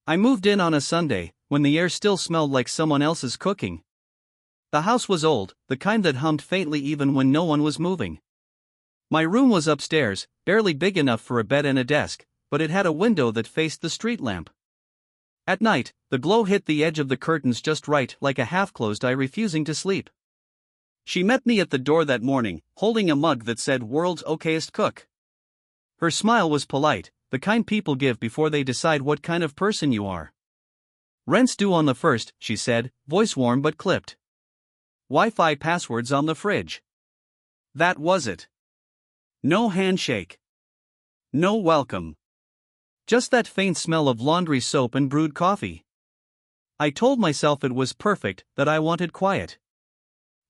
I moved in on a Sunday, when the air still smelled like someone else's cooking. The house was old, the kind that hummed faintly even when no one was moving. My room was upstairs, barely big enough for a bed and a desk, but it had a window that faced the street lamp. At night, the glow hit the edge of the curtains just right, like a half-closed eye refusing to sleep. She met me at the door that morning, holding a mug that said "World's Okayest Cook." Her smile was polite, the kind people give before they decide what kind of person you are. "Rent's due on the 1st, she said, voice warm but clipped. "Wi-Fi passwords on the fridge." That was it. No handshake. No welcome. Just that faint smell of laundry soap and brewed coffee. I told myself it was perfect, that I wanted quiet.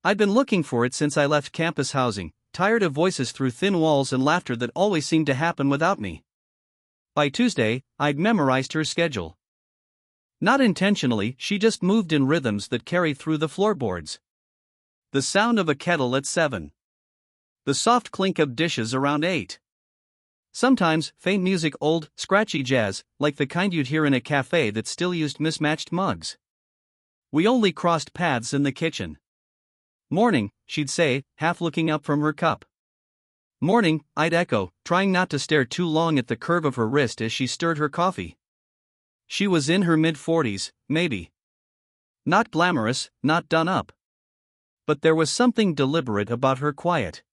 I'd been looking for it since I left campus housing, tired of voices through thin walls and laughter that always seemed to happen without me. By Tuesday, I'd memorized her schedule. Not intentionally, she just moved in rhythms that carried through the floorboards. The sound of a kettle at 7. The soft clink of dishes around 8. Sometimes, faint music, old, scratchy jazz, like the kind you'd hear in a cafe that still used mismatched mugs. We only crossed paths in the kitchen. "Morning," she'd say, half looking up from her cup. "Morning," I'd echo, trying not to stare too long at the curve of her wrist as she stirred her coffee. She was in her mid-40s, maybe. Not glamorous, not done up. But there was something deliberate about her quiet.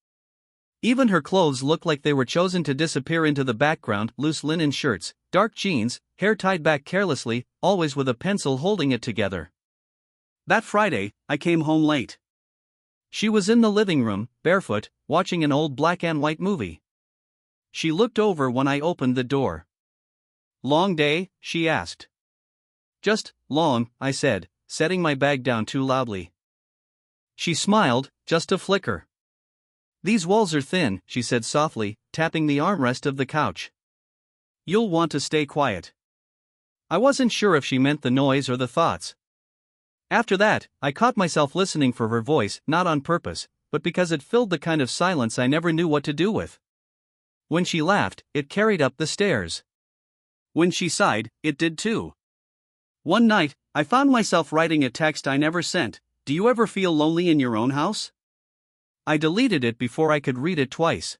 Even her clothes looked like they were chosen to disappear into the background, loose linen shirts, dark jeans, hair tied back carelessly, always with a pencil holding it together. That Friday, I came home late. She was in the living room, barefoot, watching an old black and white movie. She looked over when I opened the door. "Long day?" she asked. "Just long," I said, setting my bag down too loudly. She smiled, just a flicker. "These walls are thin," she said softly, tapping the armrest of the couch. "You'll want to stay quiet." I wasn't sure if she meant the noise or the thoughts. After that, I caught myself listening for her voice, not on purpose, but because it filled the kind of silence I never knew what to do with. When she laughed, it carried up the stairs. When she sighed, it did too. One night, I found myself writing a text I never sent. "Do you ever feel lonely in your own house?" I deleted it before I could read it twice.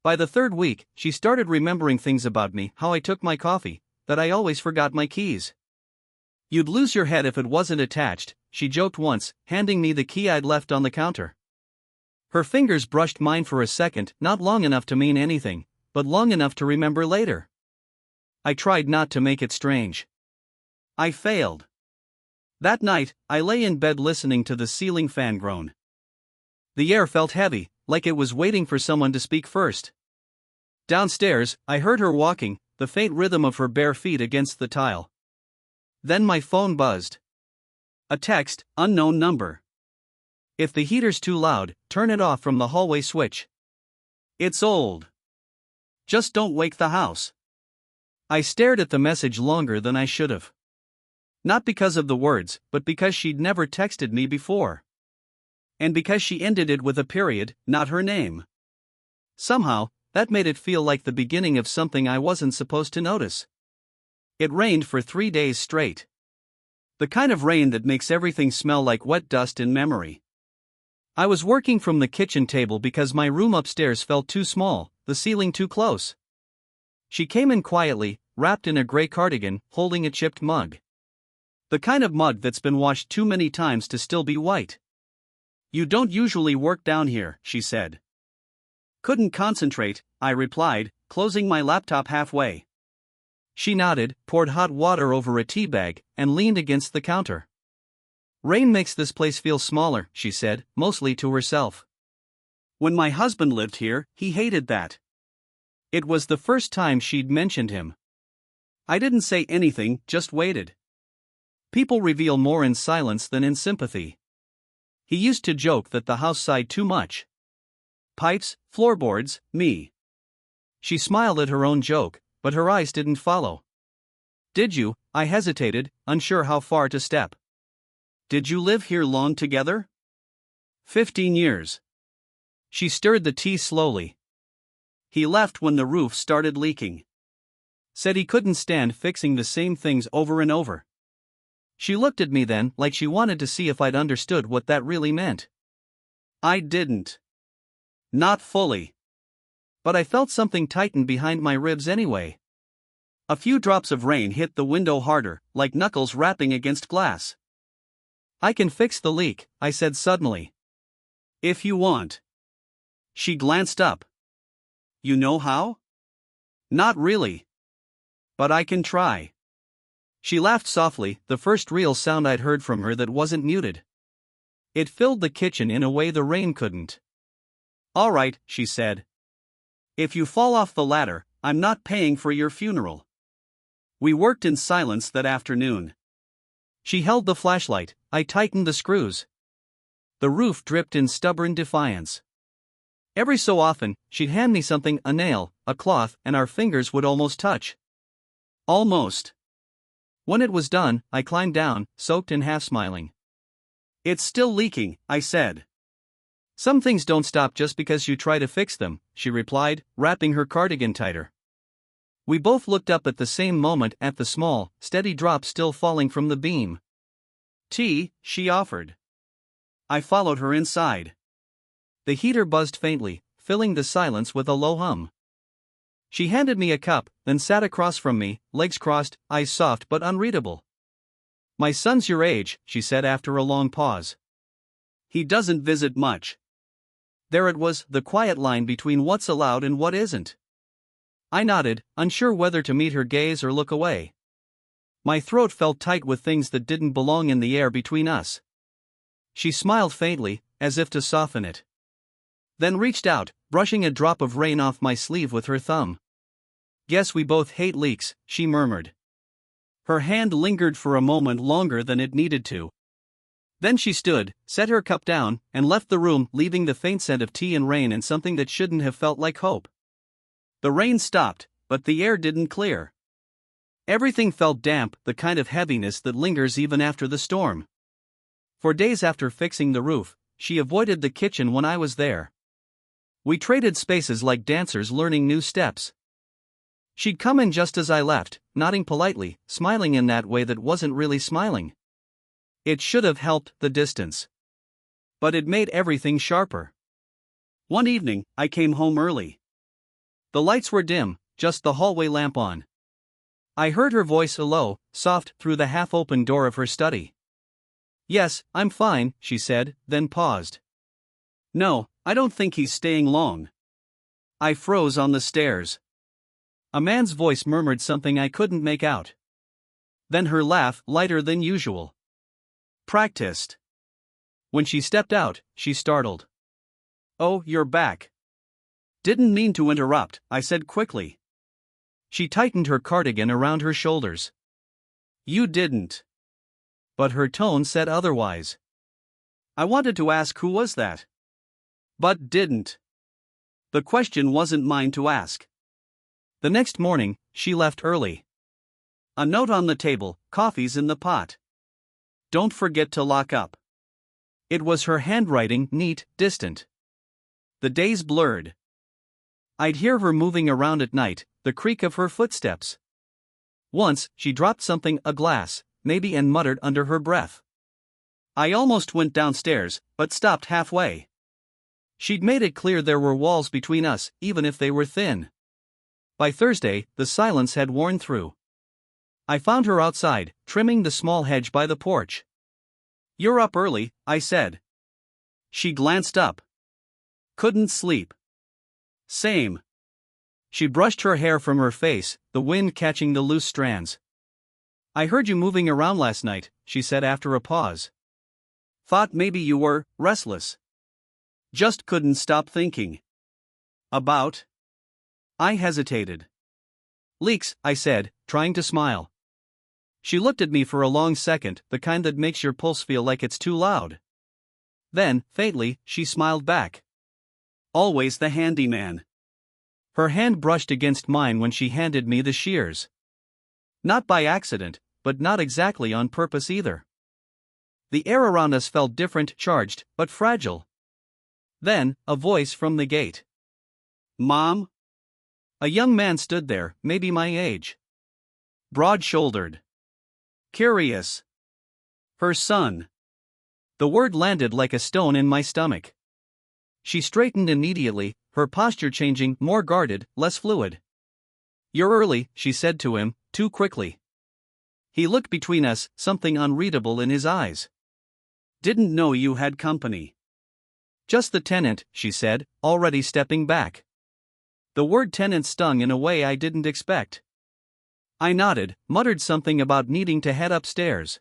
By the third week, she started remembering things about me, how I took my coffee, that I always forgot my keys. "You'd lose your head if it wasn't attached," she joked once, handing me the key I'd left on the counter. Her fingers brushed mine for a second, not long enough to mean anything, but long enough to remember later. I tried not to make it strange. I failed. That night, I lay in bed listening to the ceiling fan groan. The air felt heavy, like it was waiting for someone to speak first. Downstairs, I heard her walking, the faint rhythm of her bare feet against the tile. Then my phone buzzed. A text, unknown number. "If the heater's too loud, turn it off from the hallway switch. It's old. Just don't wake the house." I stared at the message longer than I should have. Not because of the words, but because she'd never texted me before. And because she ended it with a period, not her name. Somehow, that made it feel like the beginning of something I wasn't supposed to notice. It rained for 3 days straight. The kind of rain that makes everything smell like wet dust in memory. I was working from the kitchen table because my room upstairs felt too small, the ceiling too close. She came in quietly, wrapped in a gray cardigan, holding a chipped mug. The kind of mug that's been washed too many times to still be white. "You don't usually work down here," she said. "Couldn't concentrate," I replied, closing my laptop halfway. She nodded, poured hot water over a tea bag, and leaned against the counter. "Rain makes this place feel smaller," she said, mostly to herself. "When my husband lived here, he hated that." It was the first time she'd mentioned him. I didn't say anything, just waited. People reveal more in silence than in sympathy. He used to joke that the house sighed too much. Pipes, floorboards, me. She smiled at her own joke, but her eyes didn't follow. "Did you?" I hesitated, unsure how far to step. "Did you live here long together?" 15 years. She stirred the tea slowly. "He left when the roof started leaking." Said he couldn't stand fixing the same things over and over. She looked at me then like she wanted to see if I'd understood what that really meant. I didn't. Not fully. But I felt something tighten behind my ribs anyway. A few drops of rain hit the window harder, like knuckles rapping against glass. I can fix the leak, I said suddenly. If you want. She glanced up. You know how? Not really. But I can try. She laughed softly, the first real sound I'd heard from her that wasn't muted. It filled the kitchen in a way the rain couldn't. All right, she said. If you fall off the ladder, I'm not paying for your funeral. We worked in silence that afternoon. She held the flashlight, I tightened the screws. The roof dripped in stubborn defiance. Every so often, she'd hand me something, a nail, a cloth, and our fingers would almost touch. Almost. When it was done, I climbed down, soaked and half smiling. It's still leaking, I said. Some things don't stop just because you try to fix them, she replied, wrapping her cardigan tighter. We both looked up at the same moment at the small, steady drop still falling from the beam. Tea, she offered. I followed her inside. The heater buzzed faintly, filling the silence with a low hum. She handed me a cup, then sat across from me, legs crossed, eyes soft but unreadable. My son's your age, she said after a long pause. He doesn't visit much. There it was, the quiet line between what's allowed and what isn't. I nodded, unsure whether to meet her gaze or look away. My throat felt tight with things that didn't belong in the air between us. She smiled faintly, as if to soften it. Then reached out, brushing a drop of rain off my sleeve with her thumb. Guess we both hate leaks, she murmured. Her hand lingered for a moment longer than it needed to. Then she stood, set her cup down, and left the room, leaving the faint scent of tea and rain and something that shouldn't have felt like hope. The rain stopped, but the air didn't clear. Everything felt damp, the kind of heaviness that lingers even after the storm. For days after fixing the roof, she avoided the kitchen when I was there. We traded spaces like dancers learning new steps. She'd come in just as I left, nodding politely, smiling in that way that wasn't really smiling. It should have helped the distance. But it made everything sharper. One evening, I came home early. The lights were dim, just the hallway lamp on. I heard her voice low, soft, through the half-open door of her study. Yes, I'm fine, she said, then paused. No, I don't think he's staying long. I froze on the stairs. A man's voice murmured something I couldn't make out. Then her laugh, lighter than usual. Practiced. When she stepped out, she startled. Oh, you're back. Didn't mean to interrupt, I said quickly. She tightened her cardigan around her shoulders. You didn't. But her tone said otherwise. I wanted to ask who was that. But didn't. The question wasn't mine to ask. The next morning, she left early. A note on the table, coffee's in the pot. Don't forget to lock up. It was her handwriting, neat, distant. The days blurred. I'd hear her moving around at night, the creak of her footsteps. Once, she dropped something, a glass, maybe, and muttered under her breath. I almost went downstairs, but stopped halfway. She'd made it clear there were walls between us, even if they were thin. By Thursday, the silence had worn through. I found her outside, trimming the small hedge by the porch. You're up early, I said. She glanced up. Couldn't sleep. Same. She brushed her hair from her face, the wind catching the loose strands. I heard you moving around last night, she said after a pause. Thought maybe you were restless. Just couldn't stop thinking. About? I hesitated. Leaks, I said, trying to smile. She looked at me for a long second, the kind that makes your pulse feel like it's too loud. Then, faintly, she smiled back. Always the handyman. Her hand brushed against mine when she handed me the shears. Not by accident, but not exactly on purpose either. The air around us felt different, charged, but fragile. Then, a voice from the gate. Mom? A young man stood there, maybe my age. broad-shouldered, curious. Her son. The word landed like a stone in my stomach. She straightened immediately, her posture changing, more guarded, less fluid. "You're early," she said to him, too quickly. He looked between us, something unreadable in his eyes. "Didn't know you had company." "Just the tenant," she said, already stepping back. The word tenant stung in a way I didn't expect. I nodded, muttered something about needing to head upstairs.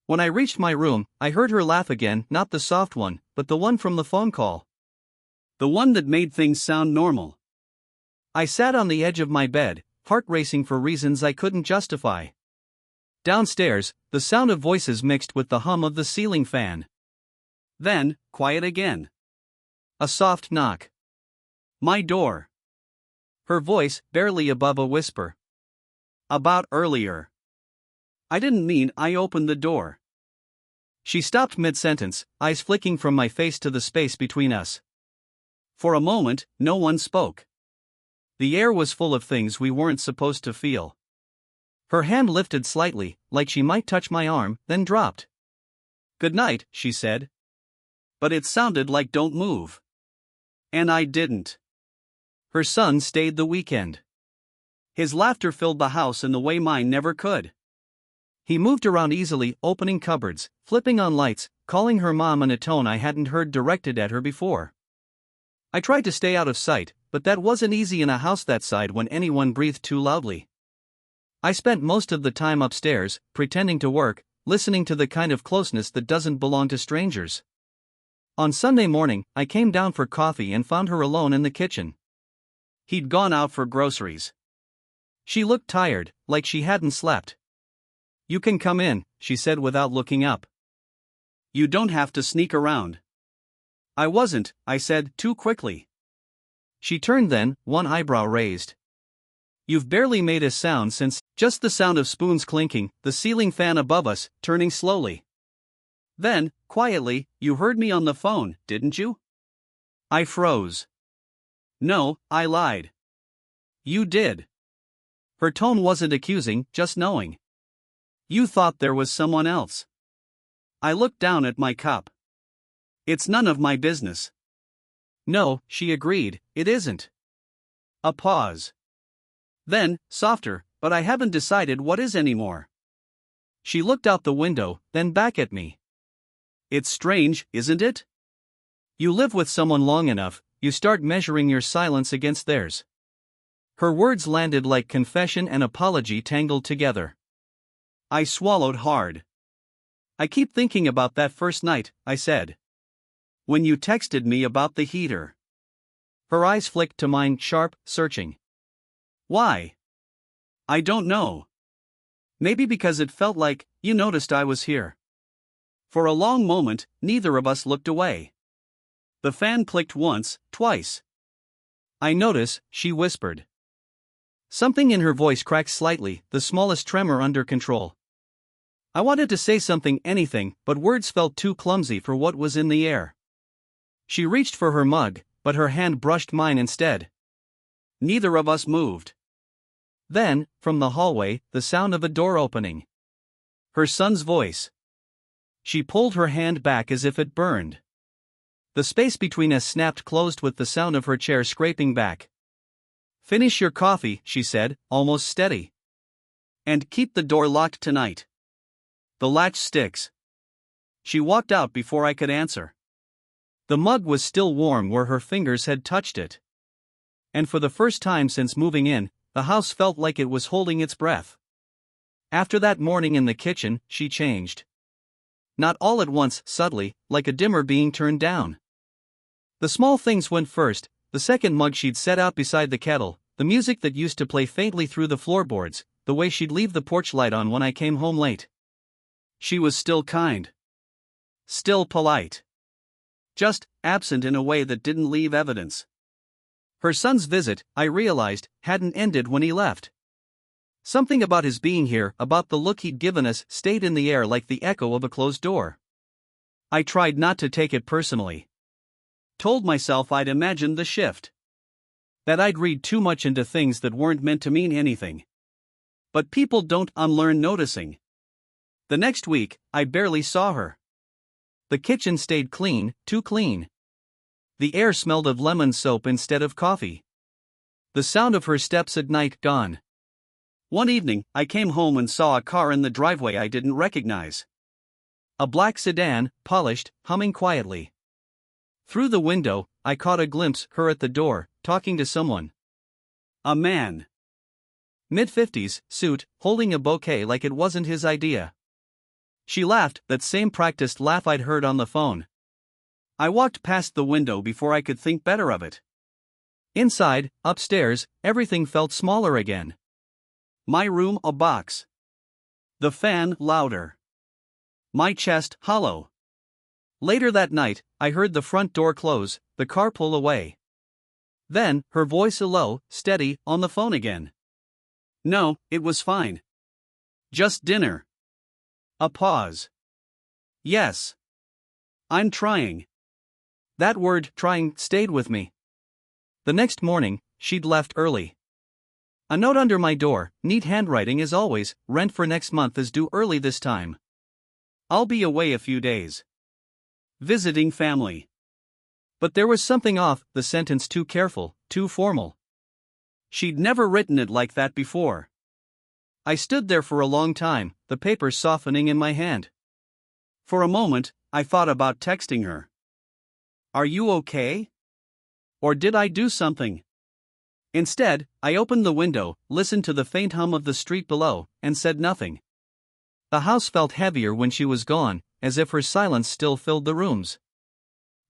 When I reached my room, I heard her laugh again, not the soft one, but the one from the phone call. The one that made things sound normal. I sat on the edge of my bed, heart racing for reasons I couldn't justify. Downstairs, the sound of voices mixed with the hum of the ceiling fan. Then, quiet again. A soft knock. My door. Her voice, barely above a whisper. "About earlier." "I didn't mean I opened the door." She stopped mid-sentence, eyes flicking from my face to the space between us. For a moment, no one spoke. The air was full of things we weren't supposed to feel. Her hand lifted slightly, like she might touch my arm, then dropped. "Good night," she said. But it sounded like "don't move." And I didn't. Her son stayed the weekend. His laughter filled the house in the way mine never could. He moved around easily, opening cupboards, flipping on lights, calling her mom in a tone I hadn't heard directed at her before. I tried to stay out of sight, but that wasn't easy in a house that side when anyone breathed too loudly. I spent most of the time upstairs, pretending to work, listening to the kind of closeness that doesn't belong to strangers. On Sunday morning, I came down for coffee and found her alone in the kitchen. He'd gone out for groceries. She looked tired, like she hadn't slept. "You can come in," she said without looking up. "You don't have to sneak around." "I wasn't," I said, too quickly. She turned then, one eyebrow raised. "You've barely made a sound since," just the sound of spoons clinking, the ceiling fan above us, turning slowly. Then, quietly, "You heard me on the phone, didn't you?" I froze. "No," I lied. "You did." Her tone wasn't accusing, just knowing. "You thought there was someone else." I looked down at my cup. "It's none of my business." "No," she agreed, "it isn't." A pause. Then, softer, "But I haven't decided what is anymore." She looked out the window, then back at me. "It's strange, isn't it? You live with someone long enough, you start measuring your silence against theirs." Her words landed like confession and apology tangled together. I swallowed hard. "I keep thinking about that first night," I said. "When you texted me about the heater." Her eyes flicked to mine, sharp, searching. "Why?" "I don't know. Maybe because it felt like you noticed I was here." For a long moment, neither of us looked away. The fan clicked once, twice. "I notice," she whispered. Something in her voice cracked slightly, the smallest tremor under control. I wanted to say something, anything, but words felt too clumsy for what was in the air. She reached for her mug, but her hand brushed mine instead. Neither of us moved. Then, from the hallway, the sound of a door opening. Her son's voice. She pulled her hand back as if it burned. The space between us snapped closed with the sound of her chair scraping back. "Finish your coffee," she said, almost steady. "And keep the door locked tonight. The latch sticks." She walked out before I could answer. The mug was still warm where her fingers had touched it. And for the first time since moving in, the house felt like it was holding its breath. After that morning in the kitchen, she changed. Not all at once, subtly, like a dimmer being turned down. The small things went first, the second mug she'd set out beside the kettle, the music that used to play faintly through the floorboards, the way she'd leave the porch light on when I came home late. She was still kind. Still polite. Just absent in a way that didn't leave evidence. Her son's visit, I realized, hadn't ended when he left. Something about his being here, about the look he'd given us, stayed in the air like the echo of a closed door. I tried not to take it personally. Told myself I'd imagined the shift. That I'd read too much into things that weren't meant to mean anything. But people don't unlearn noticing. The next week, I barely saw her. The kitchen stayed clean, too clean. The air smelled of lemon soap instead of coffee. The sound of her steps at night gone. One evening, I came home and saw a car in the driveway I didn't recognize. A black sedan, polished, humming quietly. Through the window, I caught a glimpse of her at the door, talking to someone. A man. Mid-50s, suit, holding a bouquet like it wasn't his idea. She laughed, that same practiced laugh I'd heard on the phone. I walked past the window before I could think better of it. Inside, upstairs, everything felt smaller again. My room a box. The fan louder. My chest hollow. Later that night, I heard the front door close, the car pull away. Then, her voice low, steady, on the phone again. No, it was fine. Just dinner. A pause. Yes. I'm trying. That word, trying, stayed with me. The next morning, she'd left early. A note under my door, neat handwriting as always, rent for next month is due early this time. I'll be away a few days. Visiting family. But there was something off, the sentence too careful, too formal. She'd never written it like that before. I stood there for a long time, the paper softening in my hand. For a moment, I thought about texting her. Are you okay? Or did I do something? Instead, I opened the window, listened to the faint hum of the street below, and said nothing. The house felt heavier when she was gone, as if her silence still filled the rooms.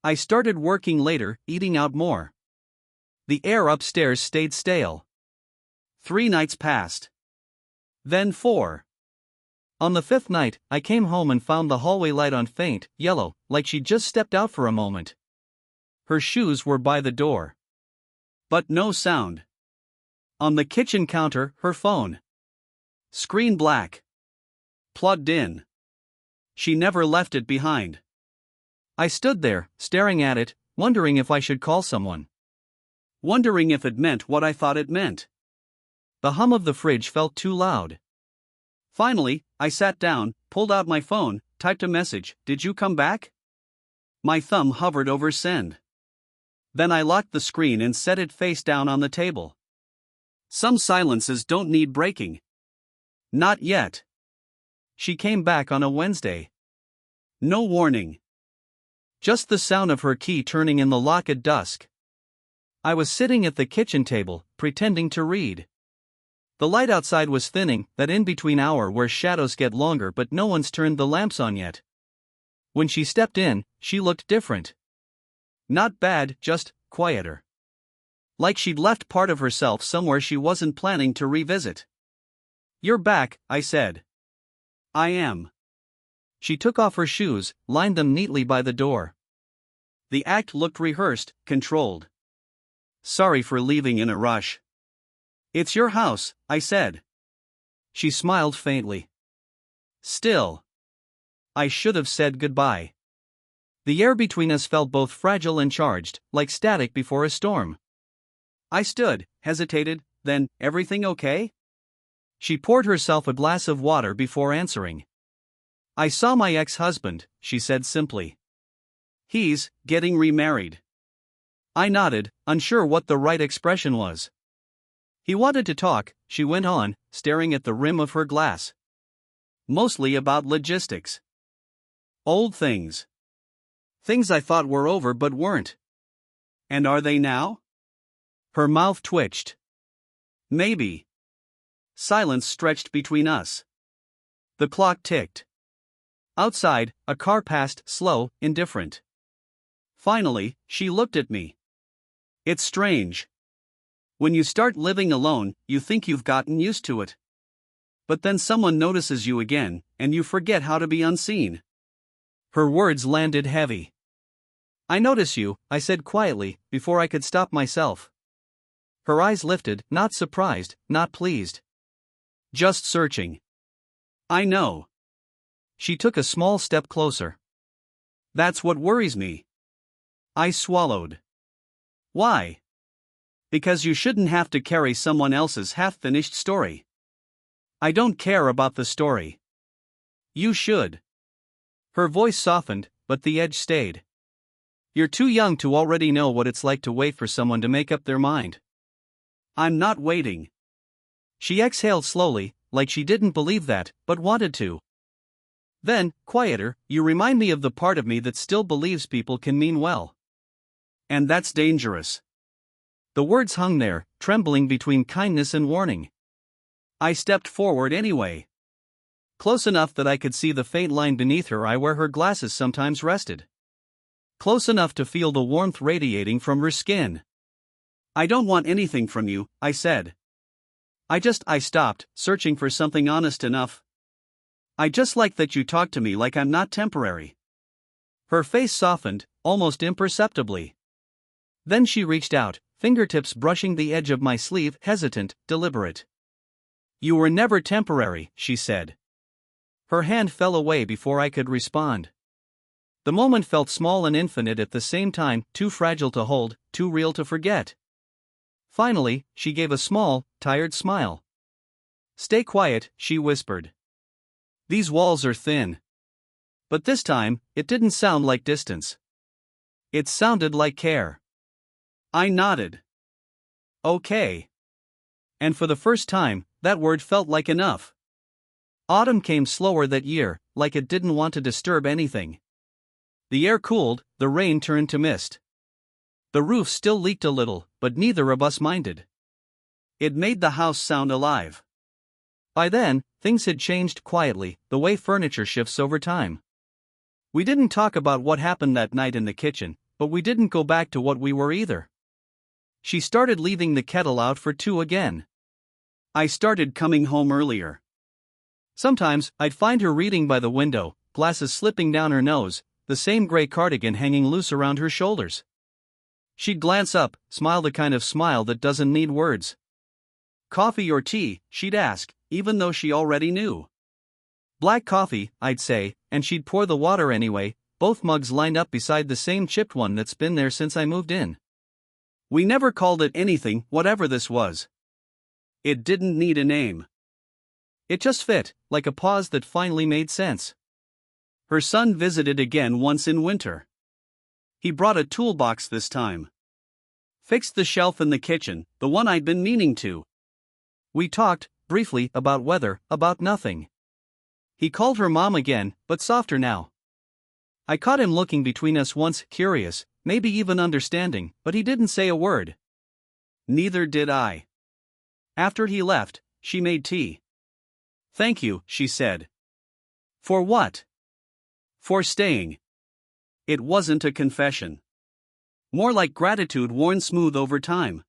I started working later, eating out more. The air upstairs stayed stale. 3 nights passed. Then 4. On the 5th night, I came home and found the hallway light on faint, yellow, like she'd just stepped out for a moment. Her shoes were by the door. But no sound. On the kitchen counter, her phone. Screen black. Plugged in. She never left it behind. I stood there, staring at it, wondering if I should call someone. Wondering if it meant what I thought it meant. The hum of the fridge felt too loud. Finally, I sat down, pulled out my phone, typed a message, "Did you come back?" My thumb hovered over send. Then I locked the screen and set it face down on the table. Some silences don't need breaking. Not yet. She came back on a Wednesday. No warning. Just the sound of her key turning in the lock at dusk. I was sitting at the kitchen table, pretending to read. The light outside was thinning, that in-between hour where shadows get longer but no one's turned the lamps on yet. When she stepped in, she looked different. Not bad, just quieter. Like she'd left part of herself somewhere she wasn't planning to revisit. "You're back," I said. "I am." She took off her shoes, lined them neatly by the door. The act looked rehearsed, controlled. "Sorry for leaving in a rush." "It's your house," I said. She smiled faintly. "Still. I should have said goodbye." The air between us felt both fragile and charged, like static before a storm. I stood, hesitated, then, "Everything okay?" She poured herself a glass of water before answering. "I saw my ex-husband," she said simply. "He's getting remarried." I nodded, unsure what the right expression was. "He wanted to talk," she went on, staring at the rim of her glass. "Mostly about logistics. Old things. Things I thought were over but weren't." "And are they now?" Her mouth twitched. "Maybe." Silence stretched between us. The clock ticked. Outside, a car passed, slow, indifferent. Finally, she looked at me. "It's strange. When you start living alone, you think you've gotten used to it. But then someone notices you again, and you forget how to be unseen." Her words landed heavy. "I notice you," I said quietly, before I could stop myself. Her eyes lifted, not surprised, not pleased. Just searching. "I know." She took a small step closer. "That's what worries me." I swallowed. "Why?" "Because you shouldn't have to carry someone else's half-finished story. I don't care about the story. You should. Her voice softened, but the edge stayed. You're too young to already know what it's like to wait for someone to make up their mind. I'm not waiting. She exhaled slowly, like she didn't believe that, but wanted to. Then, quieter, you remind me of the part of me that still believes people can mean well. And that's dangerous. The words hung there, trembling between kindness and warning. I stepped forward anyway. Close enough that I could see the faint line beneath her eye where her glasses sometimes rested. Close enough to feel the warmth radiating from her skin. I don't want anything from you, I said. I stopped, searching for something honest enough. I just like that you talk to me like I'm not temporary. Her face softened, almost imperceptibly. Then she reached out, fingertips brushing the edge of my sleeve, hesitant, deliberate. You were never temporary, she said. Her hand fell away before I could respond. The moment felt small and infinite at the same time, too fragile to hold, too real to forget. Finally, she gave a small, tired smile. Stay quiet, she whispered. These walls are thin. But this time, it didn't sound like distance. It sounded like care. I nodded. Okay. And for the first time, that word felt like enough. Autumn came slower that year, like it didn't want to disturb anything. The air cooled, the rain turned to mist. The roof still leaked a little, but neither of us minded. It made the house sound alive. By then, things had changed quietly, the way furniture shifts over time. We didn't talk about what happened that night in the kitchen, but we didn't go back to what we were either. She started leaving the kettle out for 2 again. I started coming home earlier. Sometimes, I'd find her reading by the window, glasses slipping down her nose, the same gray cardigan hanging loose around her shoulders. She'd glance up, smile the kind of smile that doesn't need words. Coffee or tea, she'd ask, even though she already knew. Black coffee, I'd say, and she'd pour the water anyway, both mugs lined up beside the same chipped one that's been there since I moved in. We never called it anything, whatever this was. It didn't need a name. It just fit, like a pause that finally made sense. Her son visited again once in winter. He brought a toolbox this time. Fixed the shelf in the kitchen, the one I'd been meaning to. We talked, briefly, about weather, about nothing. He called her mom again, but softer now. I caught him looking between us once, curious, maybe even understanding, but he didn't say a word. Neither did I. After he left, she made tea. Thank you, she said. For what? For staying. It wasn't a confession. More like gratitude worn smooth over time.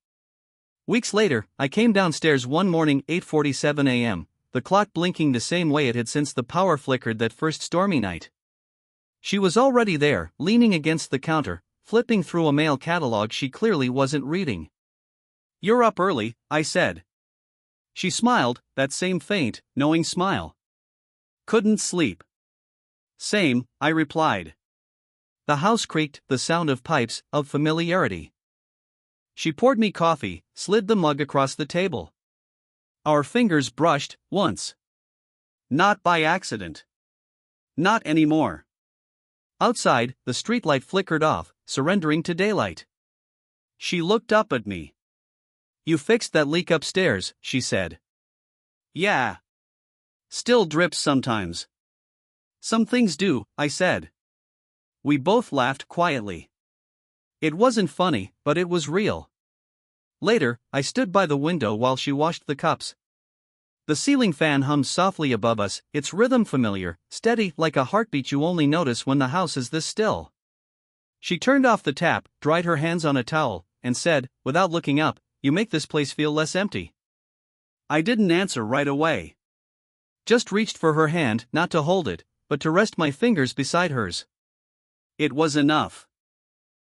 Weeks later, I came downstairs one morning, 8:47 a.m., the clock blinking the same way it had since the power flickered that first stormy night. She was already there, leaning against the counter, flipping through a mail catalog she clearly wasn't reading. You're up early, I said. She smiled, that same faint, knowing smile. Couldn't sleep. Same, I replied. The house creaked, the sound of pipes, of familiarity. She poured me coffee, slid the mug across the table. Our fingers brushed, once. Not by accident. Not anymore. Outside, the streetlight flickered off, surrendering to daylight. She looked up at me. You fixed that leak upstairs, she said. Yeah. Still drips sometimes. Some things do, I said. We both laughed quietly. It wasn't funny, but it was real. Later, I stood by the window while she washed the cups. The ceiling fan hummed softly above us, its rhythm familiar, steady like a heartbeat you only notice when the house is this still. She turned off the tap, dried her hands on a towel, and said, without looking up, "You make this place feel less empty." I didn't answer right away. Just reached for her hand, not to hold it, but to rest my fingers beside hers. It was enough.